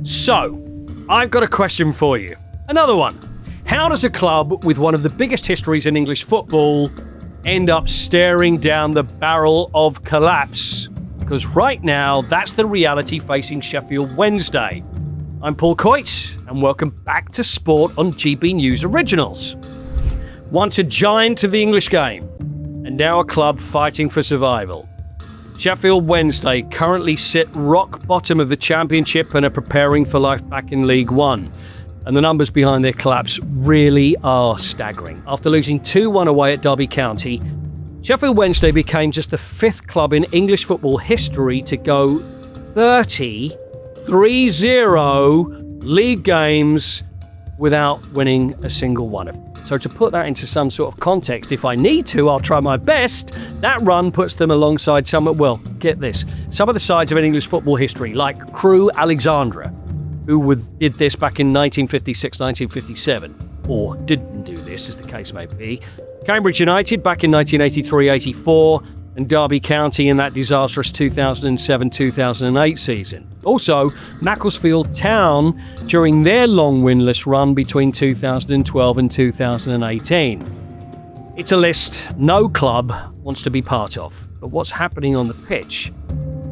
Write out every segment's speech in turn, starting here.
So, I've got a question for you. Another one. How does a club with one of the biggest histories in English football end up staring down the barrel of collapse? Because right now, that's the reality facing Sheffield Wednesday. I'm Paul Coyte, and welcome back to Sport on GB News Originals. Once a giant of the English game, and now a club fighting for survival. Sheffield Wednesday currently sit rock bottom of the Championship and are preparing for life back in League One. And the numbers behind their collapse really are staggering. After losing 2-1 away at Derby County, Sheffield Wednesday became just the fifth club in English football history to go 30 league games without winning a single one of them. So to put that into some sort of context, if I need to, I'll try my best. That run puts them alongside some of the sides of an English football history, like Crewe Alexandra, who did this back in 1956, 1957, or didn't do this, as the case may be. Cambridge United back in 1983-84, and Derby County in that disastrous 2007-2008 season. Also, Macclesfield Town during their long winless run between 2012 and 2018. It's a list no club wants to be part of, but what's happening on the pitch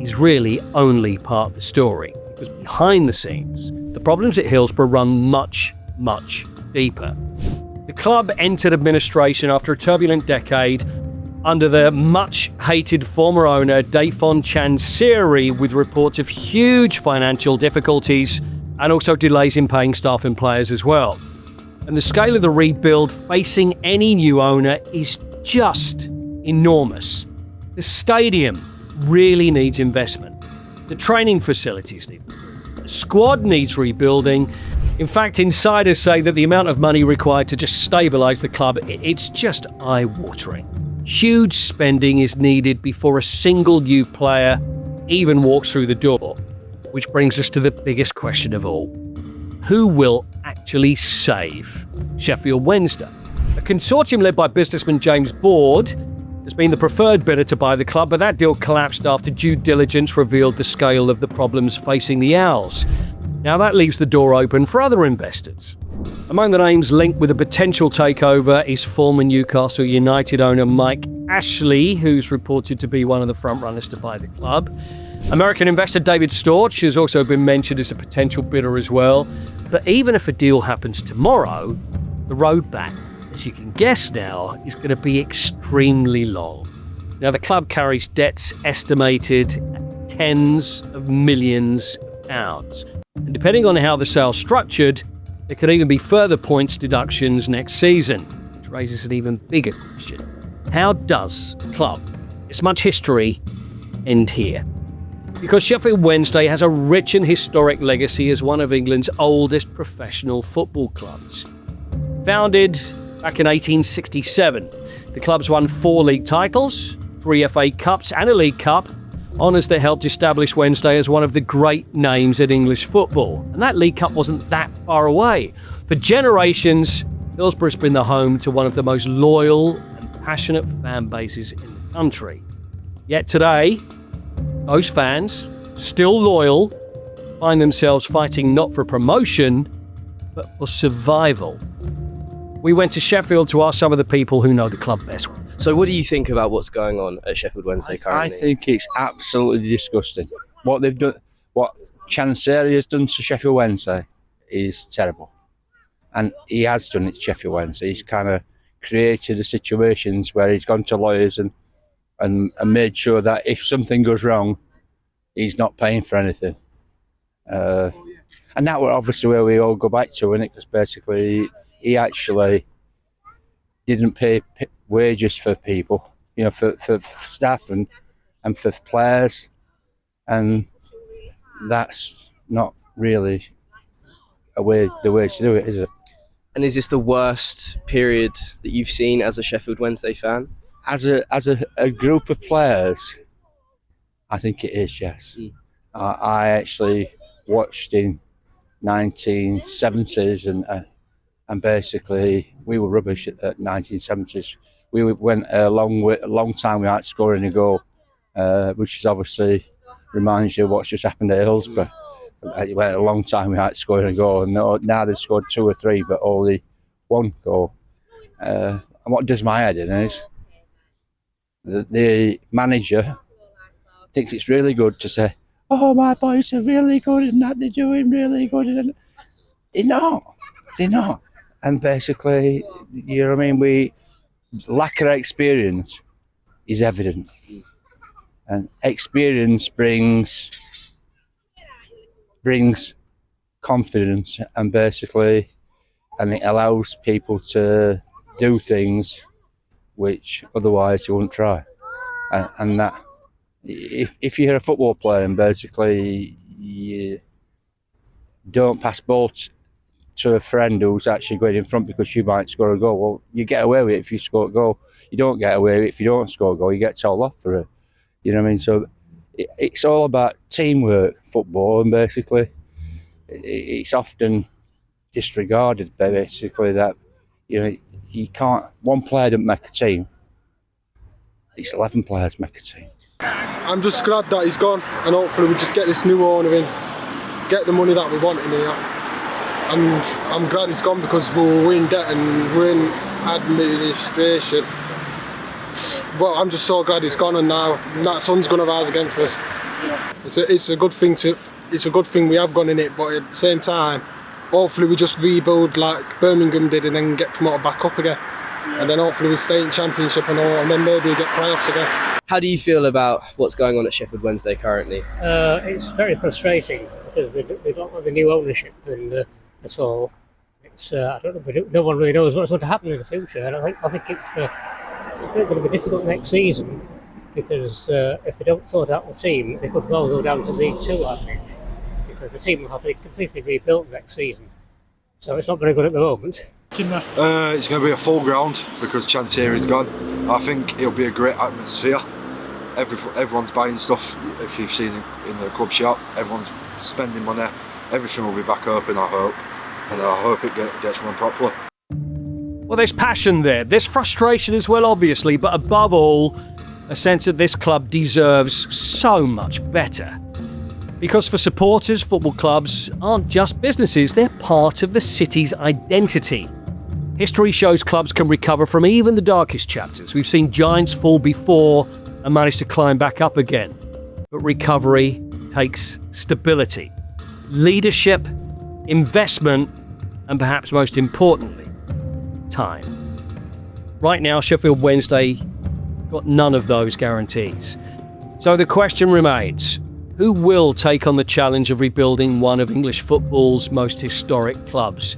is really only part of the story, because behind the scenes, the problems at Hillsborough run much, much deeper. The club entered administration after a turbulent decade under the much-hated former owner Dejphon Chansiri, with reports of huge financial difficulties and also delays in paying staff and players as well. And the scale of the rebuild facing any new owner is just enormous. The stadium really needs investment. The training facilities need rebuilding. The squad needs rebuilding. In fact, insiders say that the amount of money required to just stabilise the club, it's just eye-watering. Huge spending is needed before a single new player even walks through the door. Which brings us to the biggest question of all. Who will actually save Sheffield Wednesday? A consortium led by businessman James Board has been the preferred bidder to buy the club, but that deal collapsed after due diligence revealed the scale of the problems facing the Owls. Now that leaves the door open for other investors. Among the names linked with a potential takeover is former Newcastle United owner Mike Ashley, who's reported to be one of the frontrunners to buy the club. American investor David Storch has also been mentioned as a potential bidder as well. But even if a deal happens tomorrow, the road back, as you can guess now, is going to be extremely long. Now, the club carries debts estimated at tens of millions of pounds. And depending on how the sale's structured, there could even be further points deductions next season, which raises an even bigger question. How does a club, this much history, end here? Because Sheffield Wednesday has a rich and historic legacy as one of England's oldest professional football clubs. Founded back in 1867, the club's won 4 league titles, 3 FA Cups and a League Cup, honours that helped establish Wednesday as one of the great names in English football. And that League Cup wasn't that far away. For generations, Hillsborough's been the home to one of the most loyal and passionate fan bases in the country. Yet today, those fans, still loyal, find themselves fighting not for promotion, but for survival. We went to Sheffield to ask some of the people who know the club best. So what do you think about what's going on at Sheffield Wednesday currently? I think it's absolutely disgusting. What they've done, what Chansiri has done to Sheffield Wednesday is terrible. And he has done it to Sheffield Wednesday. He's kind of created the situations where he's gone to lawyers and made sure that if something goes wrong, he's not paying for anything. And that was obviously where we all go back to, isn't it? Because basically he actually didn't pay wages for people, you know, for staff and for players, and that's not really the way to do it, is it? And is this the worst period that you've seen as a Sheffield Wednesday fan? As a group of players, I think it is, yes. I actually watched in 1970s and basically we were rubbish at 1970s. We went a long time without scoring a goal, which is obviously reminds you of what's just happened at Hillsborough. It went a long time without scoring a goal, and now they've scored 2 or 3, but only 1 goal. And what does my head in is the manager thinks it's really good to say, "Oh, my boys are really good and that they're doing really good," and they're not. And basically, you know what I mean, lack of experience is evident, and experience brings confidence, and basically, and it allows people to do things which otherwise you wouldn't try. And that, if you're a football player and basically you don't pass balls to a friend who's actually going in front because you might score a goal, well, you get away with it if you score a goal. You don't get away with it if you don't score a goal. You get told off for it. You know what I mean? So it's all about teamwork, football, and basically it's often disregarded, basically, that, you know, you can't, one player doesn't make a team. It's 11 players make a team. I'm just glad that he's gone, and hopefully we just get this new owner in, get the money that we want in here. And I'm glad he's gone, because we're in debt and we're in administration. But I'm just so glad he's gone, and now that son's going to rise again for us. It's a good thing we have gone in it, but at the same time, hopefully we just rebuild like Birmingham did and then get promoted back up again. And then hopefully we stay in Championship and all, and then maybe we get playoffs again. How do you feel about what's going on at Sheffield Wednesday currently? It's very frustrating because they don't have the new ownership, and that's all. It's I don't know, no one really knows what's going to happen in the future, and I think it's really going to be difficult next season, because if they don't sort out the team, they could well go down to League 2, I think, because the team will have to be completely rebuilt next season. So it's not very good at the moment. It's going to be a full ground because Chansiri's gone. I think it'll be a great atmosphere. Everyone's buying stuff. If you've seen in the club shop, everyone's spending money. Everything will be back open, I hope, and I hope it gets run properly. Well, there's passion there. There's frustration as well, obviously, but above all, a sense that this club deserves so much better. Because for supporters, football clubs aren't just businesses, they're part of the city's identity. History shows clubs can recover from even the darkest chapters. We've seen giants fall before and manage to climb back up again. But recovery takes stability, leadership, investment, and perhaps most importantly, time. Right now, Sheffield Wednesday got none of those guarantees. So the question remains, who will take on the challenge of rebuilding one of English football's most historic clubs?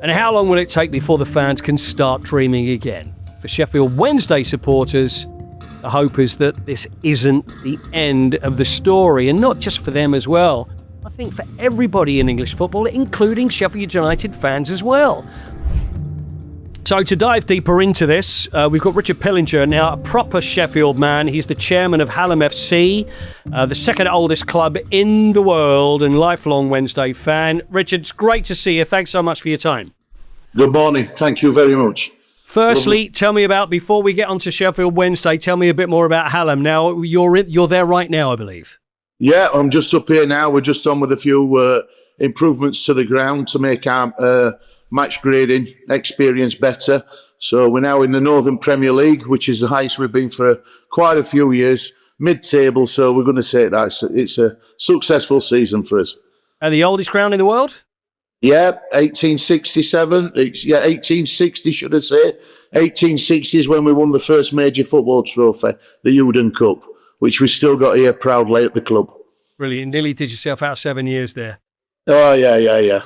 And how long will it take before the fans can start dreaming again? For Sheffield Wednesday supporters, the hope is that this isn't the end of the story, and not just for them as well. I think for everybody in English football, including Sheffield United fans as well. So to dive deeper into this, we've got Richard Pillinger, now a proper Sheffield man. He's the chairman of Hallam FC, the second oldest club in the world and lifelong Wednesday fan. Richard, it's great to see you. Thanks so much for your time. Good morning. Thank you very much. Firstly, tell me about, before we get on to Sheffield Wednesday, tell me a bit more about Hallam. Now, you're there right now, I believe. Yeah, I'm just up here now. We're just on with a few improvements to the ground to make our match grading experience better. So we're now in the Northern Premier League, which is the highest we've been for quite a few years, mid-table. So we're going to say that it's a successful season for us. And the oldest ground in the world? Yeah, 1867. 1860, should I say. 1860 is when we won the first major football trophy, the Uden Cup, which we still got here proudly at the club. Brilliant. Nearly did yourself out 7 years there. Oh, yeah.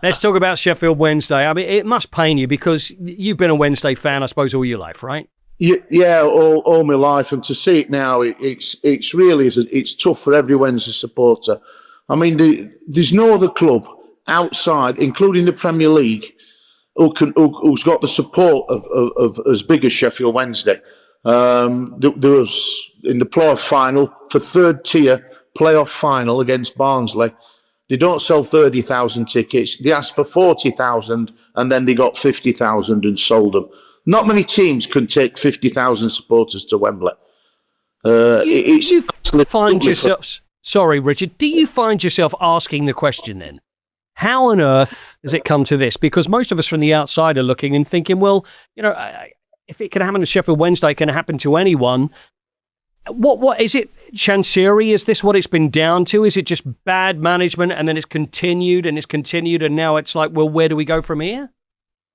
Let's talk about Sheffield Wednesday. I mean, it must pain you because you've been a Wednesday fan, I suppose, all your life, right? Yeah, all my life. And to see it now, it's really it's tough for every Wednesday supporter. I mean, there's no other club outside, including the Premier League, who's got the support of as big as Sheffield Wednesday. There was in the playoff final, for third tier playoff final against Barnsley. They don't sell 30,000 tickets. They asked for 40,000 and then they got 50,000 and sold them. Not many teams can take 50,000 supporters to Wembley. You find yourself... Sorry, Richard. Do you find yourself asking the question then? How on earth does it come to this? Because most of us from the outside are looking and thinking, well, if it can happen to Sheffield Wednesday, it can happen to anyone. What is it? Chansiri? Is this what it's been down to? Is it just bad management and then it's continued and now it's like, well, where do we go from here?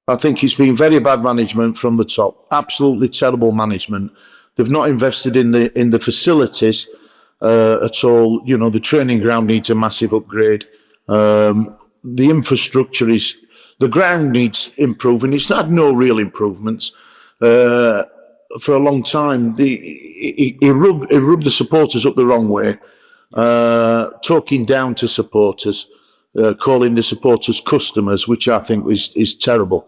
I think it's been very bad management from the top. Absolutely terrible management. They've not invested in the facilities at all. The training ground needs a massive upgrade. The infrastructure the ground needs improving. It's had no real improvements for a long time. He rubbed the supporters up the wrong way, talking down to supporters, calling the supporters customers, which I think is terrible.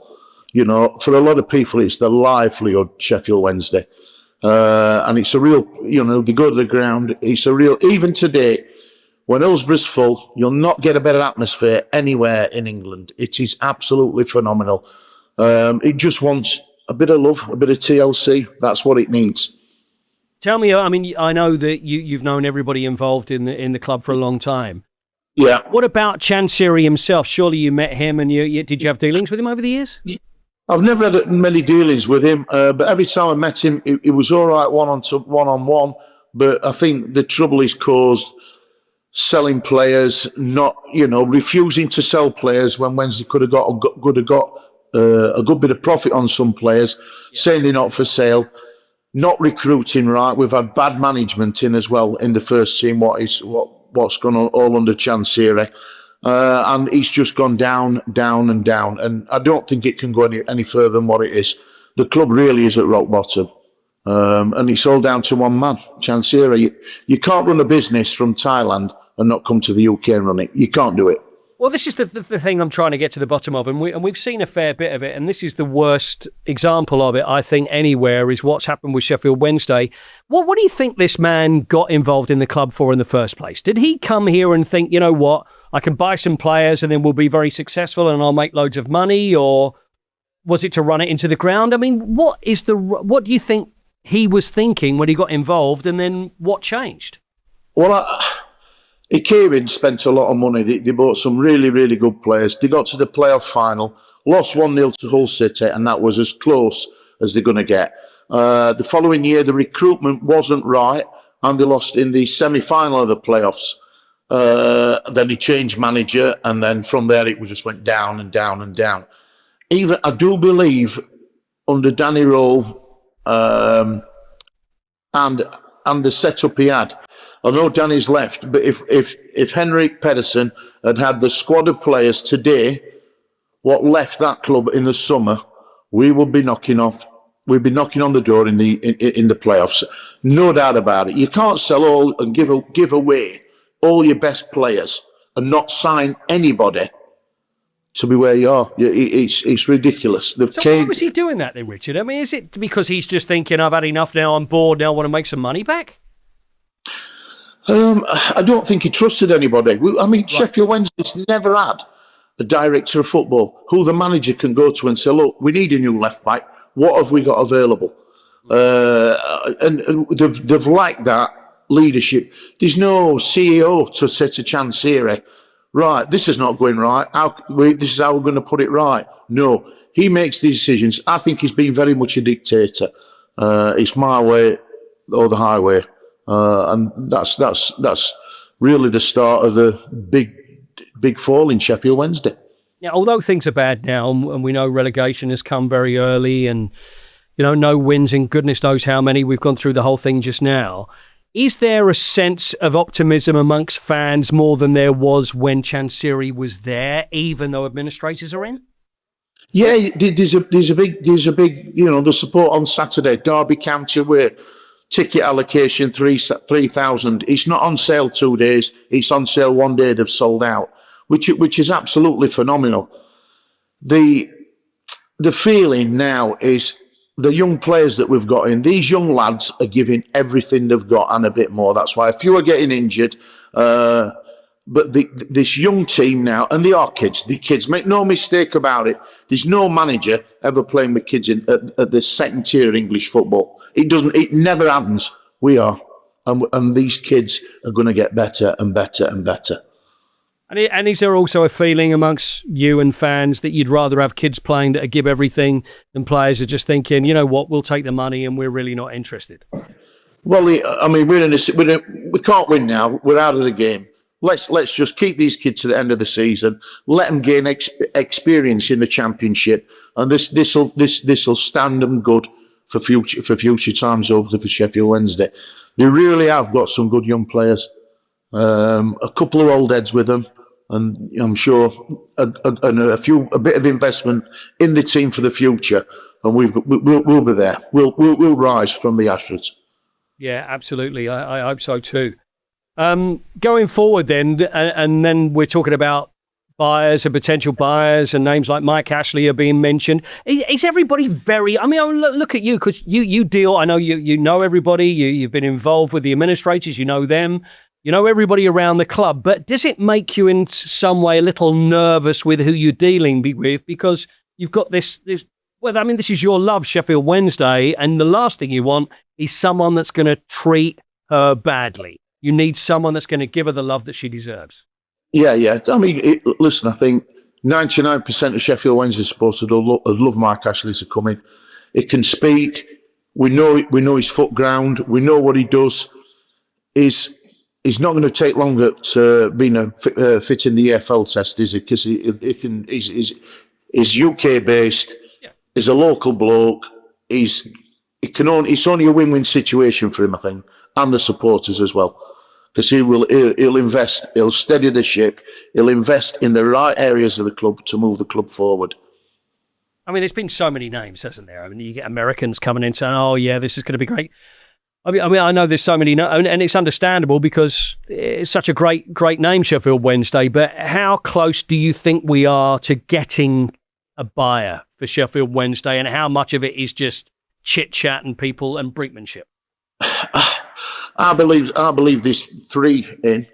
For a lot of people, it's their livelihood, Sheffield Wednesday. And it's a real, they go to the ground, it's a real, even today, when Hillsborough's full, you'll not get a better atmosphere anywhere in England. It is absolutely phenomenal. It just wants a bit of love, a bit of TLC. That's what it needs. Tell me, I know that you've known everybody involved in the club for a long time. Yeah. What about Chansiri himself? Surely you met him and did you have dealings with him over the years? I've never had many dealings with him, but every time I met him, it was all right one-on-one. But I think the trouble is caused selling players, not refusing to sell players when Wednesday could have got a good bit of profit on some players, saying they're not for sale, not recruiting right. We've had bad management in as well in the first team. What's gone on all under Chansiri, and it's just gone down, down, and down. And I don't think it can go any further than what it is. The club really is at rock bottom. And it's all down to one man, Chansiri. You can't run a business from Thailand and not come to the UK and run it. You can't do it. Well, this is the thing I'm trying to get to the bottom of, and we've seen a fair bit of it, and this is the worst example of it, I think, anywhere, is what's happened with Sheffield Wednesday. What do you think this man got involved in the club for in the first place? Did he come here and think, you know what, I can buy some players and then we'll be very successful and I'll make loads of money, or was it to run it into the ground? I mean, what do you think he was thinking when he got involved, and then what changed? Well, he came in, spent a lot of money. They bought some really, really good players. They got to the playoff final, lost 1-0 to Hull City, and that was as close as they're going to get. The following year, the recruitment wasn't right, and they lost in the semi-final of the playoffs. Then he changed manager, and then from there it just went down and down and down. Even, I do believe, under Danny Rowe, and the setup he had, I know Danny's left, but if Henrik Pedersen had the squad of players today, what left that club in the summer, we would be knocking on the door in the playoffs. No doubt about it. You can't sell all and give away all your best players and not sign anybody to be where you are. It's ridiculous. So why was he doing that then, Richard? I mean, is it because he's just thinking, I've had enough now, I'm bored now, I want to make some money back? I don't think he trusted anybody. Right. Sheffield Wednesday's never had a director of football who the manager can go to and say, look, we need a new left back. What have we got available? And they've liked that leadership. There's no CEO to say to Chansiri, right, this is not going right. This is how we're going to put it right. No, he makes these decisions. I think he's been very much a dictator. It's my way or the highway. And that's really the start of the big fall in Sheffield Wednesday. Now, although things are bad now, and we know relegation has come very early, and no wins in goodness knows how many, we've gone through the whole thing just now. Is there a sense of optimism amongst fans more than there was when Chansiri was there, even though administrators are in? Yeah, there's a big, the support on Saturday, Derby County Way. Ticket allocation 3,000. It's not on sale 2 days. It's on sale 1 day. They've sold out, which is absolutely phenomenal. The feeling now is the young players that we've got in. These young lads are giving everything they've got and a bit more. That's why a few are getting injured. But this young team now, and they are kids. The kids, make no mistake about it. There's no manager ever playing with kids at the second tier of English football. It never happens. We are. and these kids are going to get better and better and better. And is there also a feeling amongst you and fans that you'd rather have kids playing that give everything than players are just thinking, you know what, we'll take the money and we're really not interested? Well, I mean, we can't win now. We're out of the game. Let's just keep these kids to the end of the season. Let them gain experience in the championship, and this'll stand them good for future times over for Sheffield Wednesday. They really have got some good young players. A couple of old heads with them, and I'm sure a bit of investment in the team for the future, and we'll be there. We'll rise from the ashes. Yeah, absolutely. I hope so too. Going forward then, and then we're talking about buyers and potential buyers, and names like Mike Ashley are being mentioned. Is everybody very, I mean, look at you, because you deal, I know you know everybody, you've been involved with the administrators, you know them, you know everybody around the club, but does it make you in some way a little nervous with who you're dealing with? Because you've got this, well, I mean, this is your love, Sheffield Wednesday, and the last thing you want is someone that's going to treat her badly. You need someone that's going to give her the love that she deserves. Yeah. I mean, listen, I think 99% of Sheffield Wednesday supporters love Mike Ashley to come in. He can speak. We know his foot ground. We know what he does. He's not going to take long at being fit in the EFL test, is he? Because he's UK based. Yeah. He's a local bloke. It's only a win-win situation for him, I think, and the supporters as well. Because he'll invest, he'll steady the ship, he'll invest in the right areas of the club to move the club forward. I mean, there's been so many names, hasn't there? I mean, you get Americans coming in saying, "Oh yeah, this is going to be great." I mean, I know there's so many, and it's understandable because it's such a great name, Sheffield Wednesday. But how close do you think we are to getting a buyer for Sheffield Wednesday, and how much of it is just chit chat and people and brinkmanship? I believe there's three in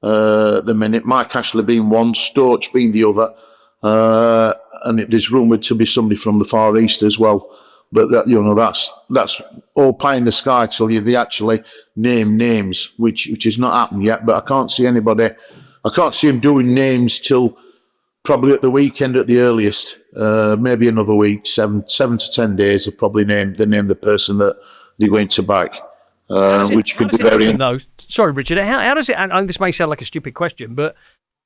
the minute. Mike Ashley being one, Storch being the other, and there's rumoured to be somebody from the Far East as well. But that's all pie in the sky till they actually name names, which has not happened yet. But I can't see anybody. I can't see him doing names till probably at the weekend at the earliest. Maybe another week, 7 to 10 days. They'll probably name the person that they're going to back. Which could be very... No, sorry, Richard. How does it... And this may sound like a stupid question, but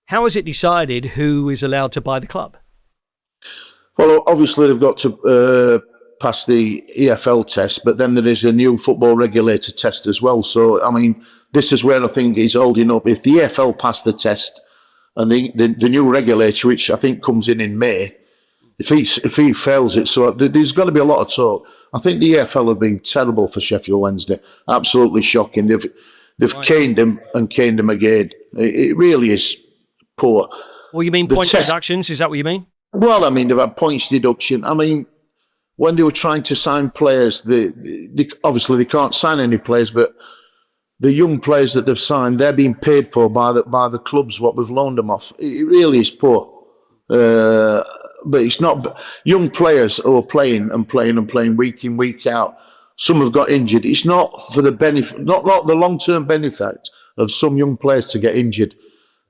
how is it decided who is allowed to buy the club? Well, obviously they've got to pass the EFL test, but then there is a new football regulator test as well. So, I mean, this is where I think he's holding up. If the EFL pass the test and the new regulator, which I think comes in May, if he fails it, so there's got to be a lot of talk. I think the EFL have been terrible for Sheffield Wednesday. Absolutely shocking. They've caned them and caned them again. It really is poor. Well, you mean points deductions? Is that what you mean? Well, I mean, they've had points deduction. I mean, when they were trying to sign players, they obviously they can't sign any players, but the young players that they've signed, they're being paid for by the clubs, what we've loaned them off. It really is poor. But it's not young players who are playing week in, week out. Some have got injured. It's not for the benefit, not the long-term benefit of some young players to get injured.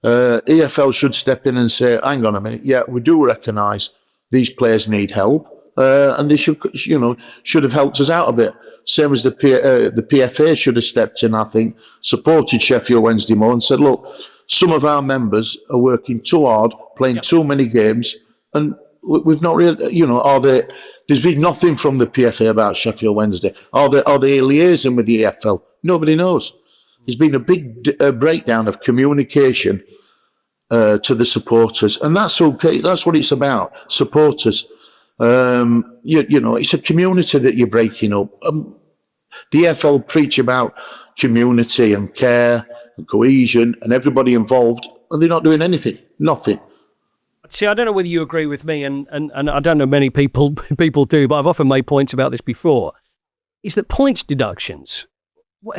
EFL should step in and say, hang on a minute, yeah, we do recognise these players need help, and they should have helped us out a bit. Same as the PFA should have stepped in, I think, supported Sheffield Wednesday more and said, look, some of our members are working too hard, playing too many games, and we've not really, there's been nothing from the PFA about Sheffield Wednesday. Are they liaising with the EFL? Nobody knows. There's been a big breakdown of communication to the supporters, and that's okay. That's what it's about, supporters. It's a community that you're breaking up. The EFL preach about community and care and cohesion and everybody involved, and they're not doing anything, nothing. See, I don't know whether you agree with me, and I don't know many people do, but I've often made points about this before, is that points deductions,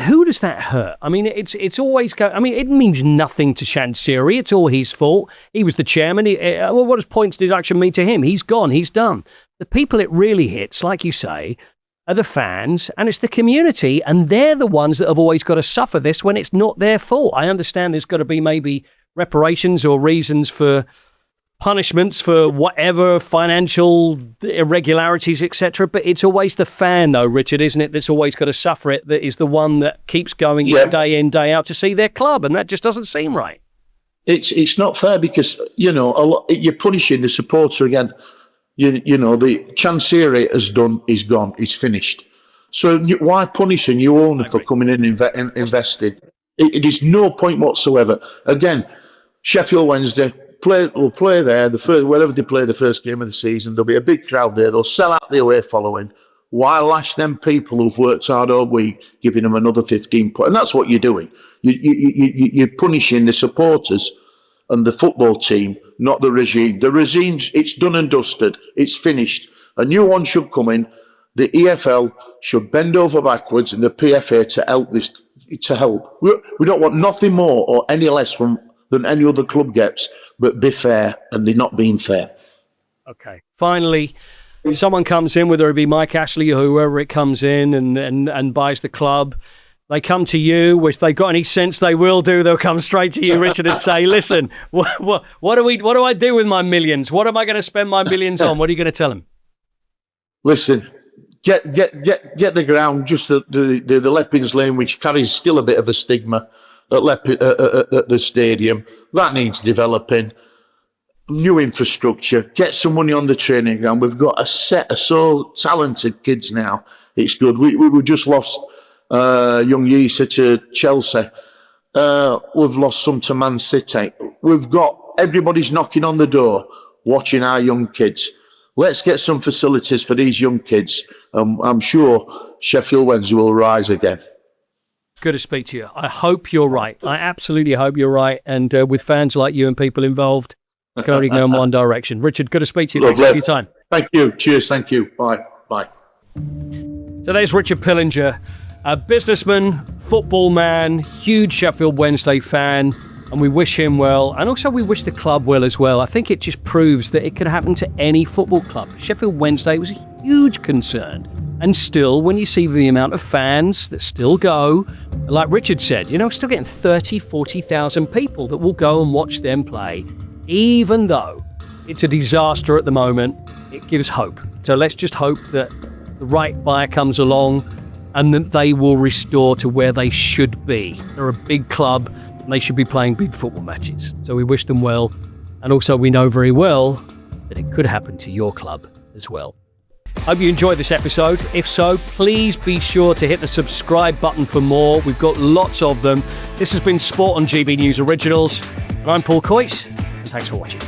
who does that hurt? I mean, it's always it means nothing to Chansiri. It's all his fault. He was the chairman. What does points deduction mean to him? He's gone. He's done. The people it really hits, like you say, are the fans and it's the community, and they're the ones that have always got to suffer this when it's not their fault. I understand there's got to be maybe reparations or reasons for punishments for whatever financial irregularities, etc. But it's always the fan, though, Richard, isn't it, that's always got to suffer it, that is the one that keeps going day in, day out to see their club, and that just doesn't seem right. It's not fair because, you're punishing the supporter again. The Chansiri is gone, it's finished. So why punish a new owner for coming in and investing? It is no point whatsoever. Again, Sheffield Wednesday will play there wherever they play the first game of the season. There'll be a big crowd there. They'll sell out the away following. Why lash them people who've worked hard all week, giving them another 15 points? And that's what you're doing. You're punishing the supporters and the football team, not the regime. The regime's, it's done and dusted. It's finished. A new one should come in. The EFL should bend over backwards and the PFA to help. We don't want nothing more or any less than any other club gets, but be fair, and they're not being fair. Okay. Finally, if someone comes in, whether it be Mike Ashley or whoever it comes in and buys the club, they come to you. If they've got any sense, they will do. They'll come straight to you, Richard, and say, "Listen, what do I do with my millions? What am I going to spend my millions on?" What are you going to tell them? Listen, get the ground, just the Leppings Lane, which carries still a bit of a stigma at the stadium. That needs developing. New infrastructure. Get some money on the training ground. We've got a set of so talented kids now. It's good. We just lost young Yisa to Chelsea. We've lost some to Man City. Everybody's knocking on the door, watching our young kids. Let's get some facilities for these young kids. I'm sure Sheffield Wednesday will rise again. Good to speak to you. I hope you're right. I absolutely hope you're right. And with fans like you and people involved, can only go in one direction. Richard, good to speak to you. Thanks for your time. Thank you. Cheers. Thank you. Bye. Bye. So there's Richard Pillinger, a businessman, football man, huge Sheffield Wednesday fan, and we wish him well. And also we wish the club well as well. I think it just proves that it could happen to any football club. Sheffield Wednesday was a huge concern. And still, when you see the amount of fans that still go, like Richard said, still getting 30, 40,000 people that will go and watch them play. Even though it's a disaster at the moment, it gives hope. So let's just hope that the right buyer comes along and that they will restore to where they should be. They're a big club and they should be playing big football matches. So we wish them well. And also we know very well that it could happen to your club as well. Hope you enjoyed this episode. If so, please be sure to hit the subscribe button for more. We've got lots of them. This has been Sport on GB News Originals. And I'm Paul Coyte. Thanks for watching.